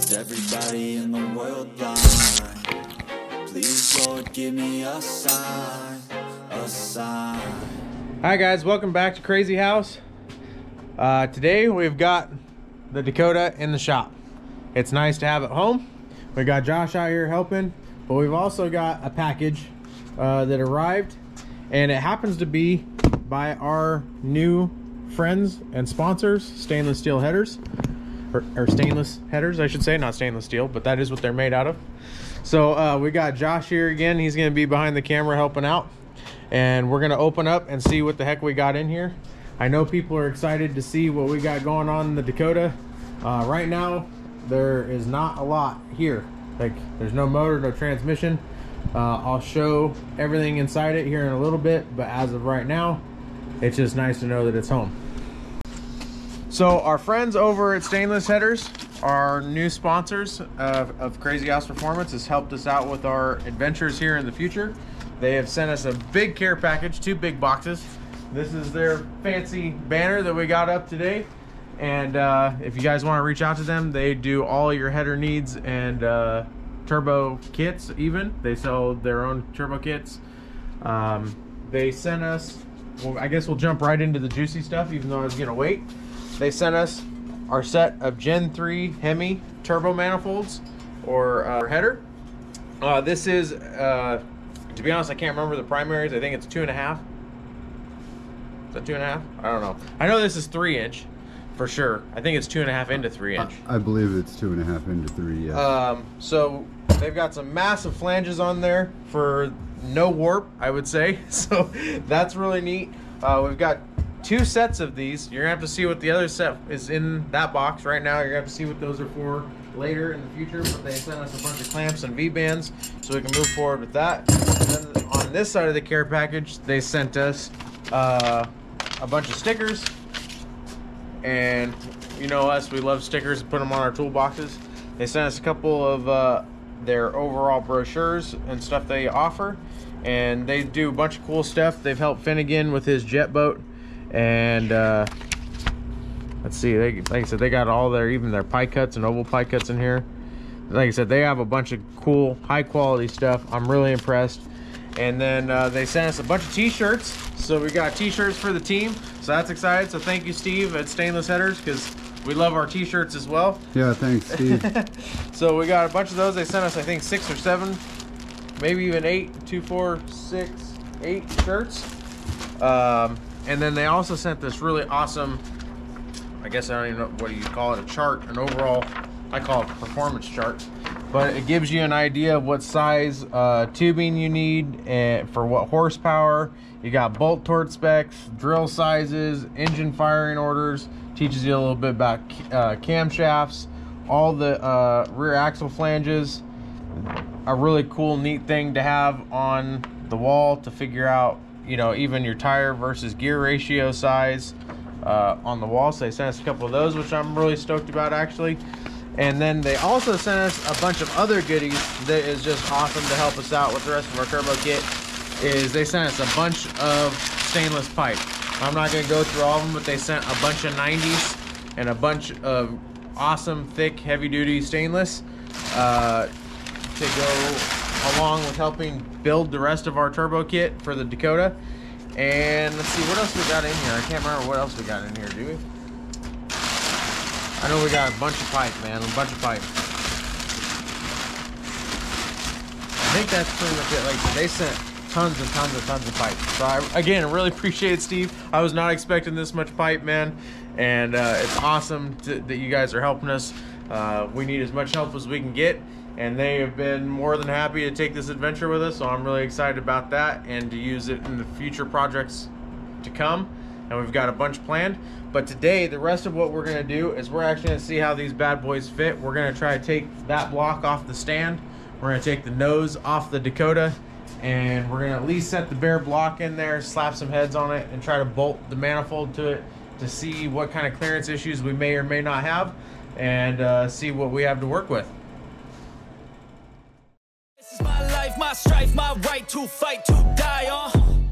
Is everybody in the world blind? Please, Lord, give me a sign, a sign. Hi guys, welcome back to Crazy House. Today we've got the Dakota in the shop. It's nice to have it home. We got Josh out here helping, but we've also got a package that arrived, and it happens to be by our new friends and sponsors, Stainless Steel Headers, or stainless headers, I should say, not stainless steel, but that is what they're made out of. So we got Josh here again. He's going to be behind the camera helping out, and we're going to open up and see what the heck we got in here. I know people are excited to see what we got going on in the Dakota. Right now there is not a lot here. Like, there's no motor, no transmission. I'll show everything inside it here in a little bit, but as of right now, it's just nice to know that it's home. So our friends over at Stainless Headers, our new sponsors of Crazy House Performance, has helped us out with our adventures here in the future. They have sent us a big care package, 2 big boxes. This is their fancy banner that we got up today. And if you guys want to reach out to them, they do all your header needs and turbo kits even. They sell their own turbo kits. They sent us, well, I guess we'll jump right into the juicy stuff, even though I was going to wait. They sent us our set of Gen 3 Hemi turbo manifolds, or header. This is, to be honest, I can't remember the primaries. I think it's 2.5. Is that 2.5? I don't know. I know this is 3-inch for sure. I think it's 2.5 into 3-inch. I believe it's 2.5 into 3. Yeah. So they've got some massive flanges on there for no warp, I would say. So that's really neat. We've got 2 sets of these. You're gonna have to see what the other set is in that box right now. You're gonna have to see what those are for later in the future, but they sent us a bunch of clamps and V-bands so we can move forward with that. And then on this side of the care package, they sent us a bunch of stickers, and you know us, we love stickers, put them on our toolboxes. They sent us a couple of their overall brochures and stuff they offer, and they do a bunch of cool stuff. They've helped Finnegan with his jet boat, and let's see, like I said, they got all their, even their pie cuts and oval pie cuts in here. Like I said, they have a bunch of cool, high quality stuff. I'm really impressed. And then they sent us a bunch of t-shirts. So we got t-shirts for the team, so that's exciting. So thank you, Steve at Stainless Headers, because we love our t-shirts as well. Yeah, thanks, Steve. So we got a bunch of those. They sent us, I think, 6 or 7, maybe even 8, 2, 4, 6, 8 shirts. And then they also sent this really awesome, I guess I don't even know what you call it, a chart, an overall, I call it a performance chart. But it gives you an idea of what size tubing you need and for what horsepower. You got bolt torque specs, drill sizes, engine firing orders. Teaches you a little bit about camshafts, all the rear axle flanges. A really cool, neat thing to have on the wall to figure out, you know, even your tire versus gear ratio size on the wall. So they sent us a couple of those, which I'm really stoked about, actually. And then they also sent us a bunch of other goodies that is just awesome to help us out with the rest of our turbo kit. Is they sent us a bunch of stainless pipe. I'm not going to go through all of them, but they sent a bunch of 90s and a bunch of awesome, thick, heavy-duty stainless to go along with helping build the rest of our turbo kit for the Dakota. And let's see, what else we got in here? I can't remember what else we got in here, do we? I know we got a bunch of pipe, man, a bunch of pipe. I think that's pretty much it. Like, they sent tons and tons and tons of pipe. So I, again, really appreciate it, Steve. I was not expecting this much pipe, man. And it's awesome that you guys are helping us. We need as much help as we can get. And they have been more than happy to take this adventure with us. So I'm really excited about that and to use it in the future projects to come. And we've got a bunch planned. But today, the rest of what we're going to do is we're actually going to see how these bad boys fit. We're going to try to take that block off the stand. We're going to take the nose off the Dakota. And we're going to at least set the bare block in there, slap some heads on it, and try to bolt the manifold to it to see what kind of clearance issues we may or may not have, and see what we have to work with. This is my life, my strife, my right to fight, to die on.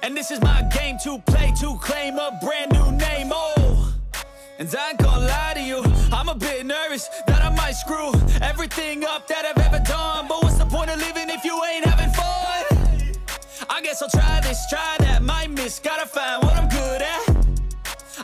And this is my game to play, to claim a brand new name. Oh, And I ain't gonna lie to you, I'm a bit nervous that I might screw everything up that I've ever done. But what's the point of living if you ain't having fun? I guess I'll try this, try that, might miss, gotta find what I'm good at.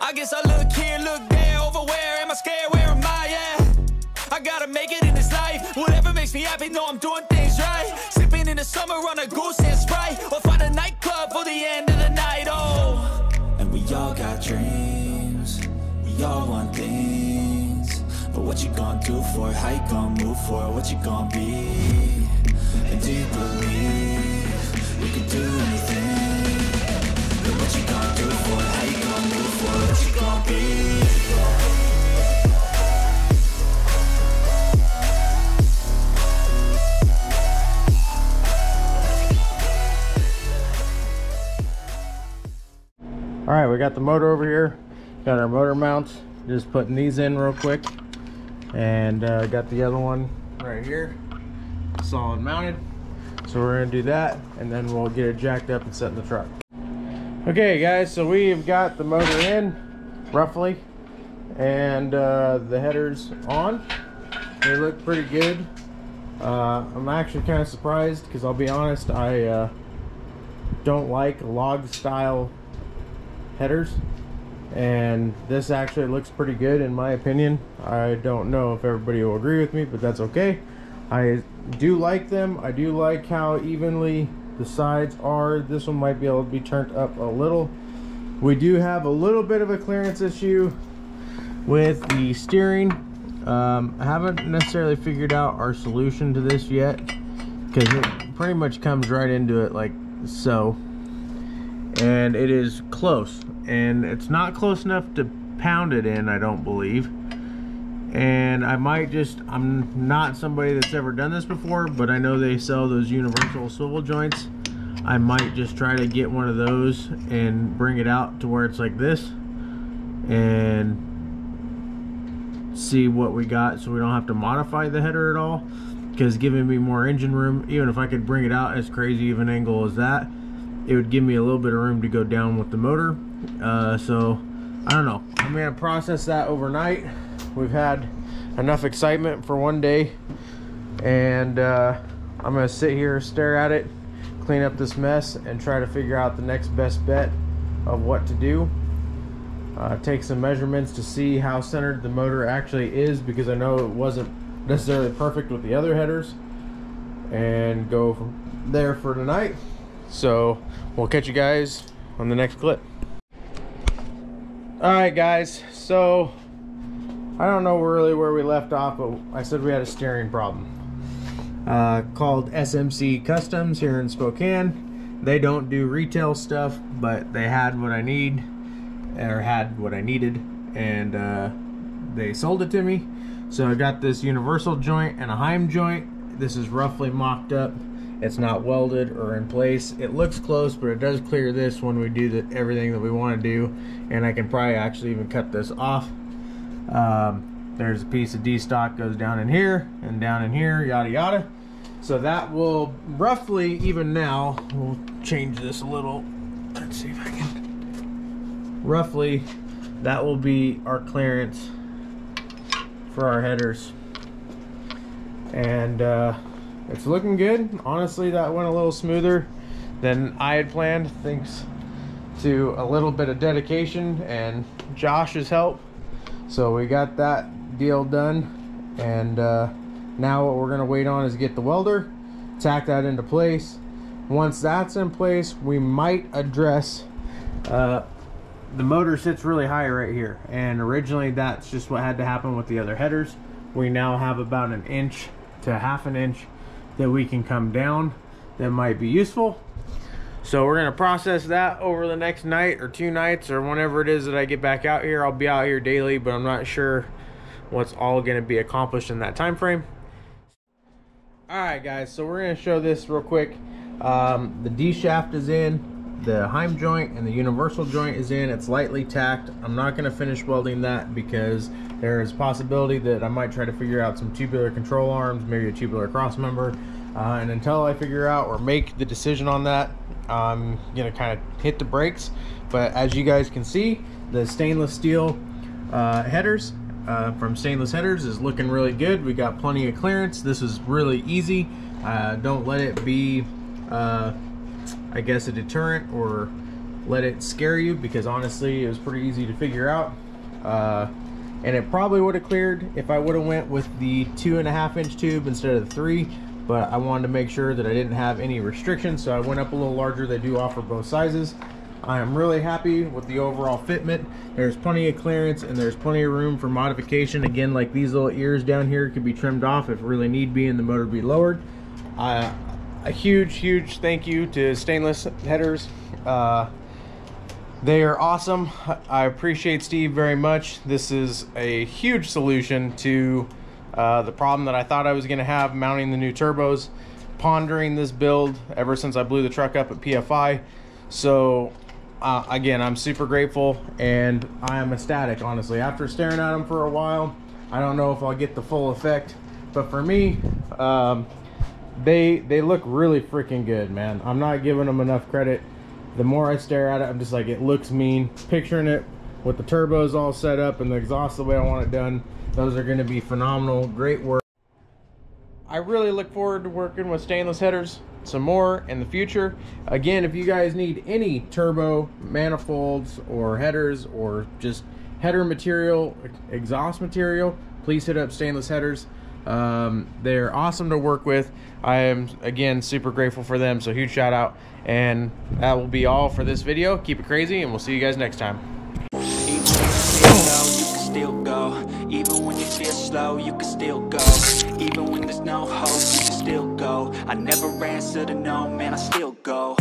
I guess I look here, look there, over where am I scared, where am I at? I gotta make it in this life, whatever makes me happy, know I'm doing things right. Sipping in the summer on a goose and Sprite, or find a nightclub for the end of the night, oh. And we all got dreams, we all want things, but what you gonna do for it? How you gonna move for it? What you gonna be? And do you believe we can do anything? But what you gonna do for it? How you gonna move for it? What you gonna be? All right, we got the motor over here. Got our motor mounts. Just putting these in real quick. And got the other one right here, solid mounted. So we're gonna do that, and then we'll get it jacked up and set in the truck. Okay guys, so we've got the motor in, roughly, and the headers on. They look pretty good. I'm actually kind of surprised, because I'll be honest, I don't like log style headers, and this actually looks pretty good in my opinion. I don't know if everybody will agree with me, but that's okay. I do like them. I do like how evenly the sides are. This one might be able to be turned up a little. We do have a little bit of a clearance issue with the steering. I haven't necessarily figured out our solution to this yet, because it pretty much comes right into it like so. And it is close, and it's not close enough to pound it in, I don't believe. And I might just, I'm not somebody that's ever done this before, but I know they sell those universal swivel joints. I might just try to get one of those and bring it out to where it's like this and see what we got, so we don't have to modify the header at all, because giving me more engine room, even if I could bring it out as crazy of an angle as that, it would give me a little bit of room to go down with the motor. So I don't know, I'm gonna process that overnight. We've had enough excitement for one day, and I'm gonna sit here, stare at it, clean up this mess, and try to figure out the next best bet of what to do. Take some measurements to see how centered the motor actually is, because I know it wasn't necessarily perfect with the other headers, and go from there for tonight. So we'll catch you guys on the next clip. All right guys, so I don't know really where we left off, but I said we had a steering problem. Called SMC Customs here in Spokane. They don't do retail stuff, but they had what I need, or had what I needed, and they sold it to me. So I got this universal joint and a Heim joint. This is roughly mocked up. It's not welded or in place. It looks close, but it does clear this when we do everything that we want to do, and I can probably actually even cut this off. There's a piece of D-stock goes down in here and down in here, yada yada. So that will roughly even now. We'll change this a little. Let's see if I can. Roughly, that will be our clearance for our headers, and it's looking good. Honestly, that went a little smoother than I had planned, thanks to a little bit of dedication and Josh's help. So we got that deal done, and now what we're gonna wait on is get the welder, tack that into place. Once that's in place, we might address the motor sits really high right here, and originally that's just what had to happen with the other headers. We now have about 1 inch to half an inch that we can come down that might be useful. So we're gonna process that over the next night or 2 nights, or whenever it is that I get back out here. I'll be out here daily, but I'm not sure what's all gonna be accomplished in that time frame. All right guys, so we're gonna show this real quick. The D shaft is in, the Heim joint and the universal joint is in. It's lightly tacked. I'm not gonna finish welding that because there is a possibility that I might try to figure out some tubular control arms, maybe a tubular cross member, and until I figure out or make the decision on that, I'm gonna kind of hit the brakes. But as you guys can see, the stainless steel headers from Stainless Headers is looking really good. We got plenty of clearance. This is really easy. Don't let it be I guess a deterrent or let it scare you, because honestly it was pretty easy to figure out. And it probably would have cleared if I would have went with the 2.5-inch tube instead of the 3, but I wanted to make sure that I didn't have any restrictions, so I went up a little larger. They do offer both sizes. I am really happy with the overall fitment. There's plenty of clearance and there's plenty of room for modification. Again, like these little ears down here could be trimmed off if really need be and the motor be lowered. A huge thank you to Stainless Headers. They are awesome. I appreciate Steve very much. This is a huge solution to the problem that I thought I was going to have mounting the new turbos. Pondering this build ever since I blew the truck up at PFI. So again, I'm super grateful and I am ecstatic, honestly. After staring at them for a while, I don't know if I'll get the full effect, but for me, they look really freaking good, man. I'm not giving them enough credit. The more I stare at it, I'm just like, it looks mean. Picturing it with the turbos all set up and the exhaust the way I want it done, those are going to be phenomenal. Great work. I really look forward to working with Stainless Headers some more in the future. Again, if you guys need any turbo manifolds or headers or just header material, exhaust material, please hit up Stainless Headers. They're awesome to work with. I am, again, super grateful for them, so huge shout out. And that will be all for this video. Keep it crazy, and we'll see you guys next time. Still go. Even when you feel slow, you can still go. Even when there's no hope, you can still go. I never answer to no, man, I still go.